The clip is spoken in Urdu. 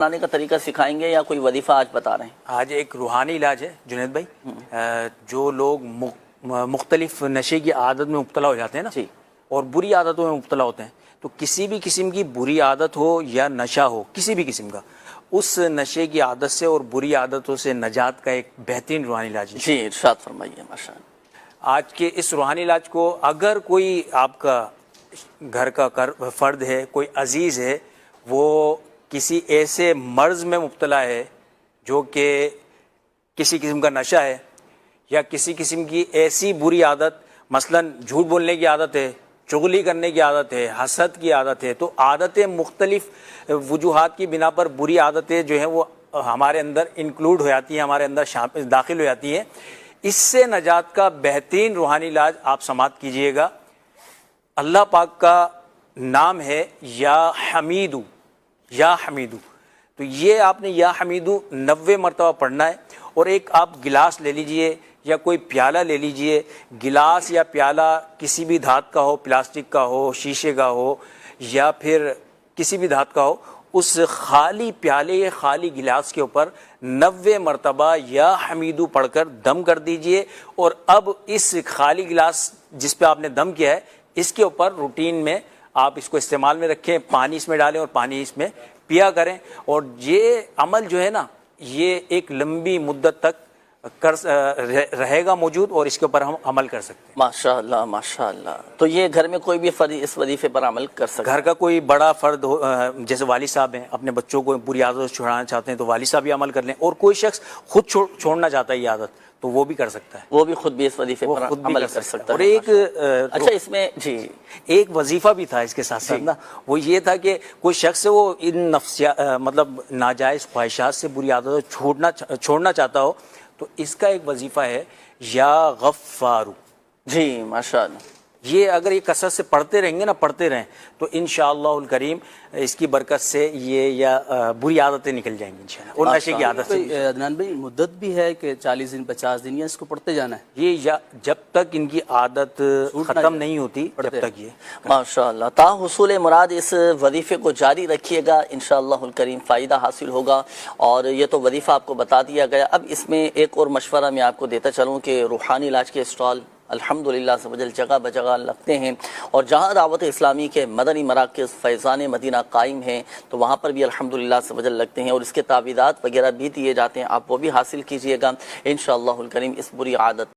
بنانے کا طریقہ سکھائیں گے یا کوئی وظیفہ آج بتا رہے ہیں؟ آج ایک روحانی علاج ہے جنید بھائی، جو لوگ مختلف نشے کی عادت میں مبتلا ہو جاتے ہیں نا، جی، اور بری عادتوں میں مبتلا ہوتے ہیں، تو کسی بھی قسم کی بری عادت ہو یا نشہ ہو، کسی بھی قسم کا، اس نشے کی عادت سے اور بری عادتوں سے نجات کا ایک بہترین روحانی علاج ہے۔ جی ارشاد فرمائیے۔ ماشاء اللہ۔ آج کے اس روحانی علاج کو اگر کوئی آپ کا گھر کا فرد ہے، کوئی عزیز ہے، وہ کسی ایسے مرض میں مبتلا ہے جو کہ کسی قسم کا نشہ ہے یا کسی قسم کی ایسی بری عادت، مثلا جھوٹ بولنے کی عادت ہے، چغلی کرنے کی عادت ہے، حسد کی عادت ہے، تو عادتیں مختلف وجوہات کی بنا پر بری عادتیں جو ہیں وہ ہمارے اندر انکلوڈ ہو جاتی ہیں، ہمارے اندر داخل ہو جاتی ہیں۔ اس سے نجات کا بہترین روحانی علاج آپ سماعت کیجئے گا۔ اللہ پاک کا نام ہے یا حمیدو، یا حمیدو، تو یہ آپ نے یا حمیدو 90 مرتبہ پڑھنا ہے، اور ایک آپ گلاس لے لیجئے یا کوئی پیالہ لے لیجئے۔ گلاس یا پیالہ کسی بھی دھات کا ہو، پلاسٹک کا ہو، شیشے کا ہو، یا پھر کسی بھی دھات کا ہو، اس خالی پیالے یا خالی گلاس کے اوپر 90 مرتبہ یا حمیدو پڑھ کر دم کر دیجئے، اور اب اس خالی گلاس جس پہ آپ نے دم کیا ہے، اس کے اوپر روٹین میں آپ اس کو استعمال میں رکھیں، پانی اس میں ڈالیں اور پانی اس میں پیا کریں، اور یہ عمل جو ہے نا، یہ ایک لمبی مدت تک رہے گا موجود، اور اس کے اوپر ہم عمل کر سکتے ہیں۔ ماشاء اللہ ماشاء اللہ۔ تو یہ گھر میں کوئی بھی فرد اس وظیفے پر عمل کر سکتا ہے؟ گھر کا کوئی بڑا فرد ہو، جیسے والد صاحب ہیں، اپنے بچوں کو بری عادت سے چھڑانا چاہتے ہیں تو والد صاحب بھی عمل کر لیں، اور کوئی شخص خود چھوڑنا چاہتا ہے یہ عادت تو وہ بھی کر سکتا ہے، وہ بھی خود بھی اس وظیفے پر عمل کر سکتا ہے۔ اور ایک اچھا، اس میں جی ایک وظیفہ بھی تھا اس کے ساتھ ساتھ نا، وہ یہ تھا کہ کوئی شخص وہ ان مطلب ناجائز خواہشات سے، بری عادتوں چھوڑنا چاہتا ہو، تو اس کا ایک وظیفہ ہے یا غفارو۔ جی ماشاء اللہ۔ یہ اگر یہ کثرت سے پڑھتے رہیں گے نا، پڑھتے رہیں، تو انشاءاللہ الکریم اس کی برکت سے یہ یا بری عادتیں نکل جائیں گی انشاءاللہ، اور نشے کی عادت سے۔ عدنان بھائی، مدت بھی ہے کہ 40 دن 50 دن یا اس کو پڑھتے جانا ہے؟ یہ جب تک ان کی عادت ختم نہیں ہوتی جب تک یہ ماشاءاللہ تا حصول مراد اس وظیفے کو جاری رکھیے گا، انشاءاللہ الکریم فائدہ حاصل ہوگا۔ اور یہ تو وظیفہ آپ کو بتا دیا گیا، اب اس میں ایک اور مشورہ میں آپ کو دیتا چلوں کہ روحانی علاج کے اسٹال الحمدللہ سبجل جگہ بجگہ لگتے ہیں، اور جہاں دعوت اسلامی کے مدنی مراکز فیضان مدینہ قائم ہیں تو وہاں پر بھی الحمدللہ سبجل لگتے ہیں، اور اس کے تعویذات وغیرہ بھی دیے جاتے ہیں، آپ وہ بھی حاصل کیجئے گا انشاءاللہ الکریم۔ اس بری عادت